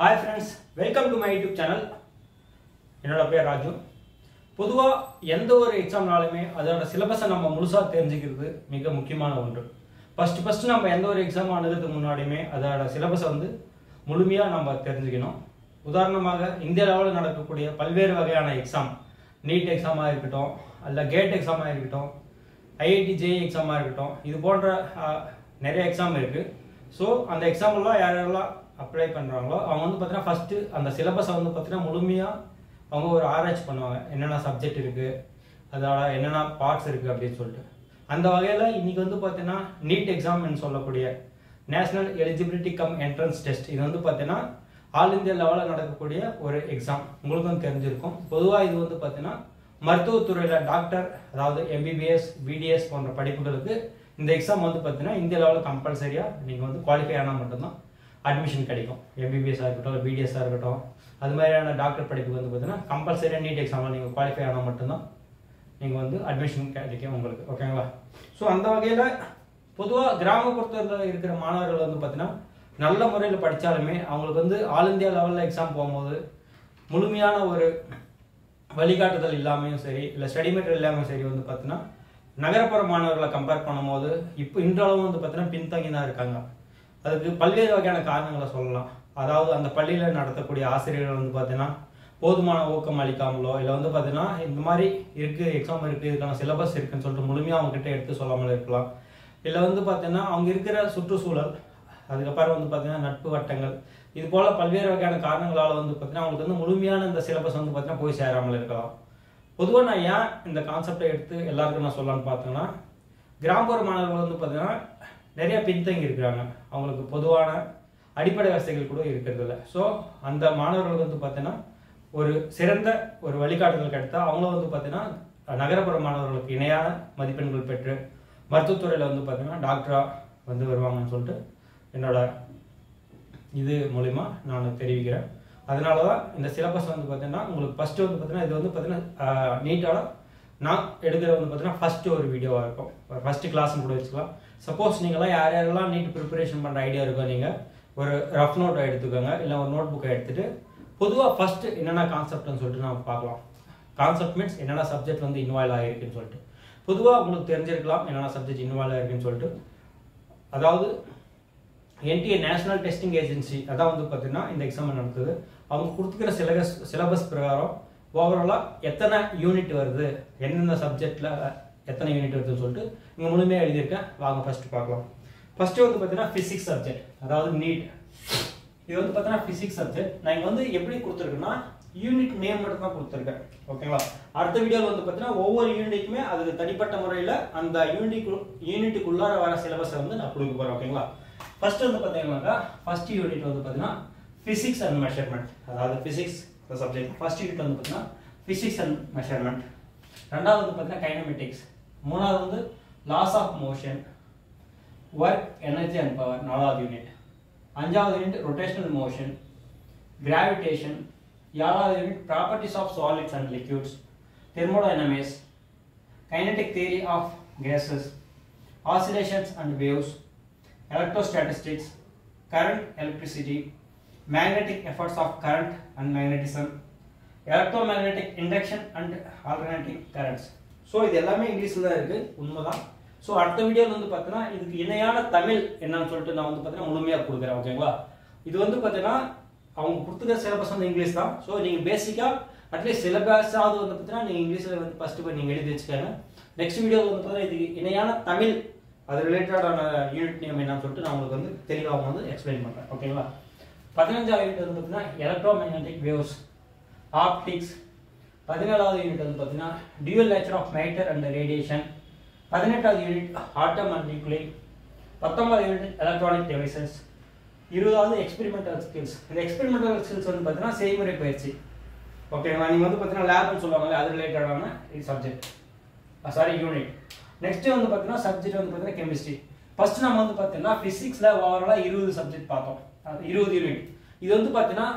Hi friends, welcome to my YouTube channel. என்னோட பேர் ராஜு. பொதுவா எந்த ஒரு எக்ஸாம்னாலுமே அதோட சிலபஸை நம்ம முழுசா தெரிஞ்சுக்கிறது மிக முக்கியமான ஒன்று. ஃபர்ஸ்ட் நம்ம எந்த ஒரு எக்ஸாம் அணுகிறதுக்கு முன்னாடியுமே அதோட சிலபஸை முழுமையா நம்ம தெரிஞ்சுக்கணும். உதாரணமாக இந்திய லெவலில் நடக்கக்கூடிய பல்வேறு வகையான எக்ஸாம், நீட் எக்ஸாமாக இருக்கட்டும், அல்ல கேட் எக்ஸாமாக இருக்கட்டும், ஐஐடி ஜேஇ எக்ஸாமாக இருக்கட்டும், இது போன்ற நிறைய எக்ஸாம் இருக்கு. ஸோ அந்த எக்ஸாம்லாம் யாரெல்லாம் அப்ளை பண்ணுறாங்களோ அவங்க பார்த்தீங்கன்னா ஃபஸ்ட்டு அந்த சிலபஸை பார்த்தீங்கன்னா முழுமையாக அவங்க ஒரு ஆராய்ச்சி பண்ணுவாங்க. என்னென்ன சப்ஜெக்ட் இருக்குது, அதோட என்னென்ன பார்ட்ஸ் இருக்குது அப்படின்னு சொல்லிட்டு. அந்த வகையில் இன்றைக்கி பார்த்தீங்கன்னா நீட் எக்ஸாம்னு சொல்லக்கூடிய national eligibility come entrance test, இது பார்த்தீங்கன்னா ஆல் இந்தியா லெவலில் நடக்கக்கூடிய ஒரு எக்ஸாம். உங்களுக்கும் தெரிஞ்சிருக்கும். பொதுவாக இது பார்த்தீங்கன்னா மருத்துவத்துறையில் டாக்டர், அதாவது எம்பிபிஎஸ், பிடிஎஸ் போன்ற படிப்புகளுக்கு இந்த எக்ஸாம் பார்த்தீங்கன்னா இந்திய லெவலில் கம்பல்சரியாக நீங்கள் குவாலிஃபை ஆனால் மட்டும்தான் அட்மிஷன் கிடைக்கும். எம்பிபிஎஸ்ஸாக இருக்கட்டும், பிடிஎஸ்ஸாக இருக்கட்டும், அது மாதிரியான டாக்டர் படிப்புக்கு பார்த்தீங்கன்னா கம்பல்சரியாக நீட் எக்ஸாமில் நீங்கள் குவாலிஃபை ஆனால் மட்டும்தான் நீங்கள் அட்மிஷன் கிடைக்கும் உங்களுக்கு. ஓகேங்களா? ஸோ அந்த வகையில் பொதுவாக கிராமப்புறத்தில் இருக்கிற மாணவர்கள் பார்த்தீங்கன்னா நல்ல முறையில் படித்தாலுமே அவங்களுக்கு ஆல் இந்தியா லெவலில் எக்ஸாம் போகும்போது முழுமையான ஒரு வழிகாட்டுதல் இல்லாமையும் சரி, இல்லை ஸ்டடி மெட்டீரியல் இல்லாமல் சரி பார்த்தீங்கன்னா நகரப்புற மாணவர்களை கம்பேர் பண்ணும்போது இப்போ இன்றளவு பார்த்தீங்கன்னா பின்தங்கி தான் இருக்காங்க. அதுக்கு பல்வேறு வகையான காரணங்களை சொல்லலாம். அதாவது அந்த பள்ளியில் நடத்தக்கூடிய ஆசிரியர்கள் பார்த்தீங்கன்னா போதுமான ஊக்கம் அளிக்காமலோ, இல்லை பார்த்தீங்கன்னா இந்த மாதிரி இருக்குது, எக்ஸாம் இருக்குது, இதுக்கான சிலபஸ் இருக்குன்னு சொல்லிட்டு முழுமையாக அவங்ககிட்ட எடுத்து சொல்லாமல் இருக்கலாம். இல்லை பார்த்தீங்கன்னா அவங்க இருக்கிற சுற்றுச்சூழல், அதுக்கப்புறம் பார்த்தீங்கன்னா நட்பு வட்டங்கள், இது போல் பல்வேறு வகையான காரணங்களால் பார்த்தீங்கன்னா அவங்களுக்கு முழுமையான இந்த சிலபஸ் பார்த்தீங்கன்னா போய் சேராமல் இருக்கலாம். பொதுவாக நான் ஏன் இந்த கான்செப்டை எடுத்து எல்லாருக்கும் நான் சொல்லலான்னு பார்த்தீங்கன்னா, கிராமப்புற மாணவர்கள் பார்த்தீங்கன்னா நிறைய பின்தங்கி இருக்கிறாங்க. அவங்களுக்கு பொதுவான அடிப்படை வசதிகள் கூட இருக்கிறது இல்லை. ஸோ அந்த மாணவர்களுக்கு பார்த்தீங்கன்னா ஒரு சிறந்த ஒரு வழிகாட்டுதல் கிடைத்தா அவங்களும் பார்த்தீங்கன்னா நகரப்புற மாணவர்களுக்கு இணையான மதிப்பெண்கள் பெற்று மருத்துவத்துறையில் பார்த்தீங்கன்னா டாக்டராக வருவாங்கன்னு சொல்லிட்டு என்னோட இது மூலிமா நான் தெரிவிக்கிறேன். அதனால தான் இந்த சிலபஸ் பார்த்தீங்கன்னா உங்களுக்கு ஃபஸ்ட்டு பார்த்தீங்கன்னா இது பார்த்தீங்கன்னா நீட்டாக நான் எடுக்கிற பார்த்தீங்கன்னா ஃபஸ்ட்டு ஒரு வீடியோவாக இருக்கும். ஃபஸ்ட்டு கிளாஸ்னு கூட வச்சுக்கலாம். சப்போஸ் நீங்களாம் யாரெல்லாம் நீட் ப்ரிப்பரேஷன் பண்ணுற ஐடியா இருக்கோ, நீங்கள் ஒரு ரஃப் நோட்டை எடுத்துக்கோங்க, இல்லை ஒரு நோட் புக்கை எடுத்துகிட்டு பொதுவாக ஃபஸ்ட்டு என்னென்ன கான்செப்ட்னு சொல்லிட்டு நம்ம பார்க்கலாம். கான்செப்ட் மீன்ஸ் என்னென்ன சப்ஜெக்ட் இன்வால்வ் ஆகிருக்குன்னு சொல்லிட்டு. பொதுவாக உங்களுக்கு தெரிஞ்சிருக்கலாம் என்னென்ன சப்ஜெக்ட் இன்வால்வ் ஆகிருக்குன்னு சொல்லிட்டு. அதாவது என்டிஏ நேஷனல் டெஸ்டிங் ஏஜென்சி அதான் பார்த்தீங்கன்னா இந்த எக்ஸாம் நடத்துது. அவங்க கொடுத்துக்கிற சிலபஸ் பிரகாரம் ஓவராலாக எத்தனை யூனிட் வருது, எந்தெந்த சப்ஜெக்டில் எத்தனை யூனிட் வருதுன்னு சொல்லிட்டு இங்கே முழுமையாக எழுதியிருக்கேன். வாங்க ஃபஸ்ட்டு பார்க்கலாம். ஃபஸ்ட்டு பார்த்தீங்கன்னா ஃபிசிக்ஸ் சப்ஜெக்ட், அதாவது நீட். இது பார்த்தீங்கன்னா ஃபிசிக்ஸ் சப்ஜெக்ட். நான் இங்கே எப்படி கொடுத்துருக்கேன்னா யூனிட் நேம் மட்டும் தான் கொடுத்துருக்கேன். ஓகேங்களா? அடுத்த வீடியோவில் பார்த்தீங்கன்னா ஒவ்வொரு யூனிட்டுக்குமே அதுக்கு தனிப்பட்ட முறையில் அந்த யூனிட்டுக்குள்ளார வர சிலபஸை நான் கொடுக்க போகிறேன். ஓகேங்களா? ஃபர்ஸ்ட் பார்த்தீங்கன்னாக்கா ஃபர்ஸ்ட் யூனிட் பார்த்தீங்கன்னா ஃபிசிக்ஸ் அண்ட் மெஷர்மெண்ட், அதாவது ஃபிசிக்ஸ் சப்ஜெக்ட். ஃபர்ஸ்ட் யூனிட் பார்த்தீங்கன்னா ஃபிசிக்ஸ் அண்ட் மெஷர்மெண்ட். ரெண்டாவது பார்த்தீங்கன்னா கைனமெட்டிக்ஸ். மூணாவது laws of motion, work, energy and power, நாலாவது யூனிட். அஞ்சாவது யூனிட் ரொட்டேஷனல் மோஷன், கிராவிடேஷன். ஏழாவது unit properties of solids and liquids, thermodynamics, kinetic theory of gases, oscillations and waves, electrostatistics, current, electricity, magnetic effects of current and magnetism, electromagnetic induction and alternating currents. So இது எல்லாமே இங்கிலீஷில் தான் இருக்குது, உண்மைதான். So அடுத்த வீடியோவில் பார்த்தீங்கன்னா இதுக்கு இணையான தமிழ் என்னன்னு சொல்லிட்டு நான் பார்த்தீங்கன்னா முழுமையாக கொடுக்குறேன். ஓகேங்களா? இது பார்த்தீங்கன்னா அவங்க கொடுத்துக்கிற சிலபஸ் இங்கிலீஷ் தான். ஸோ நீங்கள் பேசிக்காக அட்லீஸ்ட் சிலபஸாவது பார்த்தீங்கன்னா நீங்கள் இங்கிலீஷில் ஃபஸ்ட்டு போய் நீங்கள் எழுதி வச்சுக்கோங்க. நெக்ஸ்ட் வீடியோவில் பார்த்தீங்கன்னா இதுக்கு இணையான தமிழ், அது ரிலேட்டடான யூனிட் நேம் என்னன்னு சொல்லிட்டு நான் உங்களுக்கு தெளிவாக எக்ஸ்பிளைன் பண்ணுறேன். ஓகேங்களா? 15வது யூனிட் பார்த்தீங்கன்னா எலக்ட்ரோமேக்னெட்டிக் வேவ்ஸ், ஆப்டிக்ஸ். 17வது யூனிட் பார்த்தீங்கன்னா dual nature of matter and radiation. 18வது யூனிட் ஆட்டம் அண்ட் நியூக்ளியை. 19வது யூனிட் எலக்ட்ரானிக் டிவைசஸ். 20வது எக்ஸ்பெரிமெண்டல் ஸ்கில்ஸ். இந்த எக்ஸ்பெரிமெண்டல் ஸ்கில்ஸ் பார்த்தீங்கன்னா செய்முறை பயிற்சி. ஓகேங்களா? நீங்கள் பார்த்தீங்கன்னா லேப்னு சொல்லுவாங்க, அது ரிலேட்டடான சப்ஜெக்ட், சாரி யூனிட். நெக்ஸ்ட் பார்த்தீங்கன்னா சப்ஜெக்ட் பார்த்தீங்கன்னா கெமிஸ்ட்ரி. ஃபர்ஸ்ட் நம்ம பார்த்தீங்கன்னா ஃபிசிக்ஸில் ஓவராலாக 20 சப்ஜெக்ட் பார்த்தோம், 20 யூனிட். இது பார்த்தீங்கன்னா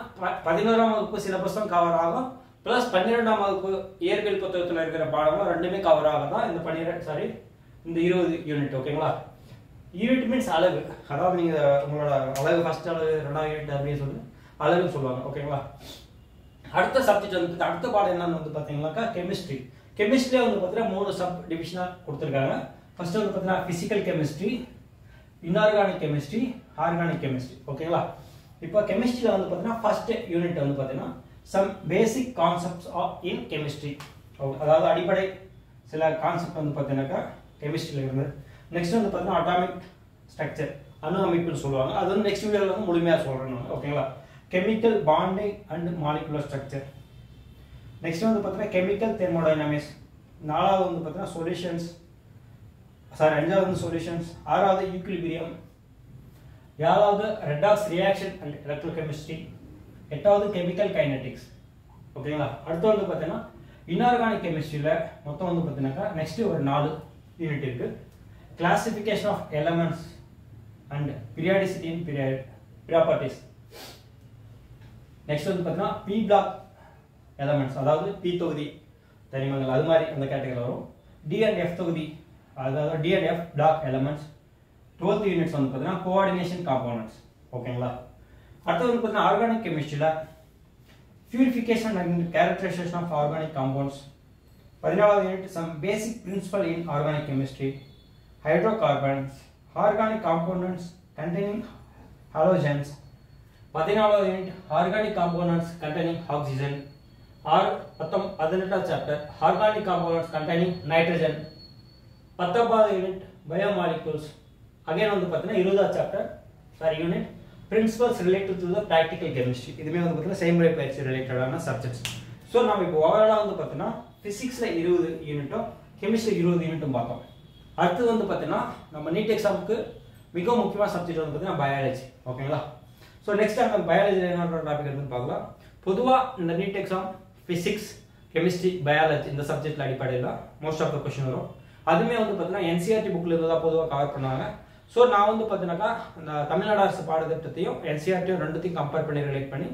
11ஆம் வகுப்பு சிலபஸும் கவர் ஆகும், ப்ளஸ் 12ஆம் வகுப்பு இயற்பியல் புத்தகத்தில் இருக்கிற பாடங்களும் ரெண்டுமே கவர் ஆக தான் இந்த 20 யூனிட். ஓகேங்களா? யூனிட் மீன்ஸ் அளவு, அதாவது நீங்கள் உங்களோட அளவு ஃபர்ஸ்ட் அளவு, ரெண்டாவது யூனிட் அப்படின்னு சொல்லி அளவுன்னு சொல்லுவாங்க. ஓகேங்களா? அடுத்த சப்ஜெக்ட் வந்து அடுத்த பாடம் என்னன்னு வந்து பார்த்தீங்கன்னாக்கா கெமிஸ்ட்ரி. கெமிஸ்ட்ரியே வந்து பார்த்தீங்கன்னா 3 சப் டிவிஷனாக கொடுத்துருக்காங்க. ஃபர்ஸ்ட் வந்து பார்த்தீங்கன்னா physical chemistry, inorganic chemistry, organic chemistry. ஓகேங்களா? இப்போ கெமிஸ்ட்ரியில் வந்து பார்த்தீங்கன்னா ஃபர்ஸ்ட் யூனிட் வந்து பார்த்தீங்கன்னா some basic concepts in chemistry. அதாவது அடிப்படை சில கான்செப்ட் வந்து பார்த்தீங்கன்னாக்கா கெமிஸ்ட்ரியில் இருந்து. நெக்ஸ்ட் வந்து பார்த்தீங்கன்னா அட்டாமிக் ஸ்ட்ரக்சர், அணு அமைப்புன்னு சொல்லுவாங்க. அது வந்து நெக்ஸ்ட் வீடியோவில் வந்து முழுமையாக சொல்கிறேன் நான். ஓகேங்களா? Chemical bonding and molecular structure. Next வந்து பார்த்தீங்கன்னா கெமிக்கல் தெர்மோடைனமிக்ஸ். நாலாவது வந்து பார்த்தீங்கன்னா சொல்யூஷன்ஸ், அஞ்சாவது வந்து சொல்யூஷன்ஸ். ஆறாவது ஈக்விலிபிரியம். ஏழாவது ரெடாக்ஸ் ரியாக்ஷன் அண்ட் எலக்ட்ரோகெமிஸ்ட்ரி. எட்டாவது கெமிக்கல் கைனடிக்ஸ். ஓகேங்களா? அடுத்து வந்து பார்த்தீங்கன்னா இன்ஆர்கானிக் கெமிஸ்ட்ரியில் மொத்தம் வந்து பார்த்தீங்கன்னாக்கா நெக்ஸ்ட் ஒரு 4 யூனிட் இருக்கு. Classification of elements and periodicity in properties. Next வந்து பார்த்தீங்கன்னா பி பிளாக் எலமெண்ட்ஸ், அதாவது பி தொகுதி தனிமங்கள், அது மாதிரி அந்த கேட்டகரியில் வரும். டி அண்ட் எஃப் தொகுதி, அதாவது d and f block elements. 12th units வந்து பார்த்தீங்கன்னா கோஆர்டினேஷன் காம்போனன்ட்ஸ். ஓகேங்களா? அடுத்து வந்து பார்த்தீங்கன்னா ஆர்கானிக் கெமிஸ்ட்ரியில் purification and characterization of organic compounds. 14th unit some basic principle in organic chemistry. Hydrocarbons, organic components containing halogens. 14th unit organic components containing oxygen. Or 18th chapter organic compounds containing nitrogen. 19th unit biomolecules. Again on the 20th chapter unit principles related to the practical chemistry. இதுமே வந்து பார்த்தீங்கன்னா செய்முறை பயிற்சி ரிலேட்டடான subjects. So நம்ம இப்போ ஓவராலாக வந்து பார்த்தீங்கன்னா ஃபிசிக்ஸில் 20 யூனிட்டும் கெமிஸ்ட்ரி 20 யூனிட்டும் பார்த்தோம். அடுத்து வந்து பார்த்தீங்கன்னா நம்ம நீட் எக்ஸாமுக்கு மிகவும் முக்கியமான சப்ஜெக்ட் வந்து பார்த்தீங்கன்னா பயாலஜி. ஓகேங்களா? ஸோ நெக்ஸ்ட் நம்ம பயாலஜியில் என்ன டாபிக் இருக்குன்னு பார்க்கலாம். பொதுவாக இந்த NEET exam physics, chemistry, biology இந்த சப்ஜெக்டில் அடிப்படையில் மோஸ்ட் ஆஃப் த கொஸ்டின் வரும். அதுவுமே வந்து பார்த்தீங்கன்னா என்சிஆர்டி புக்கில் இருந்து தான் பொதுவாக கவர் பண்ணுவாங்க. ஸோ நான் வந்து பார்த்தீங்கன்னாக்கா இந்த தமிழ்நாடு அரசு பாடத்திட்டத்தையும் என்சிஆர்டியும் ரெண்டுத்தையும் கம்பேர் பண்ணி ரிலேட் பண்ணி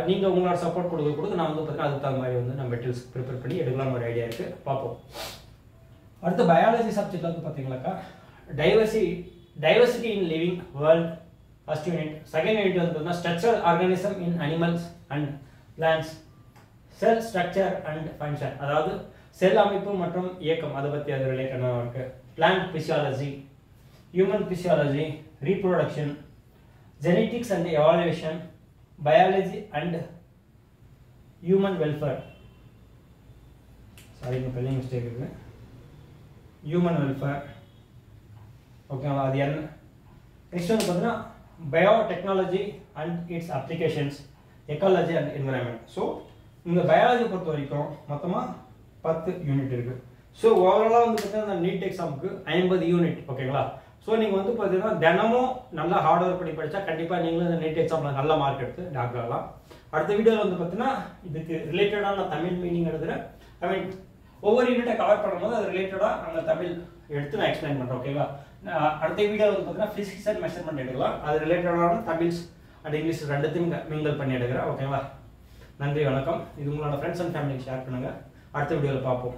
நீங்கள் உங்களோட சப்போர்ட் கொடுக்க நான் வந்து பார்த்தீங்கன்னா அதுக்கு தகுந்த மாதிரி வந்து நம்ம மெட்டீரியல்ஸ் ப்ரிப்பேர் பண்ணி எடுக்கலாம் ஒரு ஐடியா இருக்குது. பார்ப்போம். அடுத்து பயாலஜி சப்ஜெக்ட் வந்து பார்த்தீங்கன்னாக்கா diversity in living world first unit. Second unit வந்து பார்த்தீங்கன்னா structure organism in animals and plants. Sell structure and function, அதாவது செல் அமைப்பு மற்றும் இயக்கம், அதை பற்றி அது ரிலேட்டடாக இருக்கு. Plant physiology, human physiology, reproduction, genetics and evaluation, biology and human welfare. Sorry, no spelling mistake irukku. Human welfare. Okay, adu enna. Next one padana biotechnology and its applications, ecology and environment. So இந்த biology பொறுத்த வரைக்கும் மொத்தமா 10 unit இருக்கு. So ஓவராலாக வந்து பார்த்தீங்கன்னா NEET எக்ஸாமுக்கு 50 unit. ஓகேங்களா? ஸோ நீங்கள் வந்து பார்த்தீங்கன்னா தினமும் நல்லா ஹார்ட் ஒர்க் பண்ணி படித்தா கண்டிப்பாக நீங்களும் இந்த நீட் எக்ஸாமில் நல்ல மார்க் எடுத்து டாக்டர் ஆகலாம். அடுத்த வீடியோவில் வந்து பார்த்தீங்கன்னா இதுக்கு ரிலேட்டடாக நான் தமிழ் மீனிங் எழுதுகிறேன். ஒவ்வொரு யூனிட்டை கவர் பண்ணும்போது அது ரிலேட்டடாக அந்த தமிழ் எடுத்து நான் எக்ஸ்பிளைன் பண்ணுறேன். ஓகேவா? அடுத்த வீடியோ வந்து பார்த்தீங்கன்னா ஃபிசிக்ஸ் அண்ட் மெஷர்மெண்ட் எடுக்கலாம். அது ரிலேட்டடான தமிழ்ஸ் அண்ட் இங்கிலீஷ் ரெண்டுத்தையும் மிங்கல் பண்ணி எடுக்கிறேன். ஓகேங்களா? நன்றி, வணக்கம். இது உங்களோட ஃப்ரெண்ட்ஸ் அண்ட் ஃபேமிலிக்கு ஷேர் பண்ணுங்கள். அடுத்த வீடியோவில் பார்ப்போம்.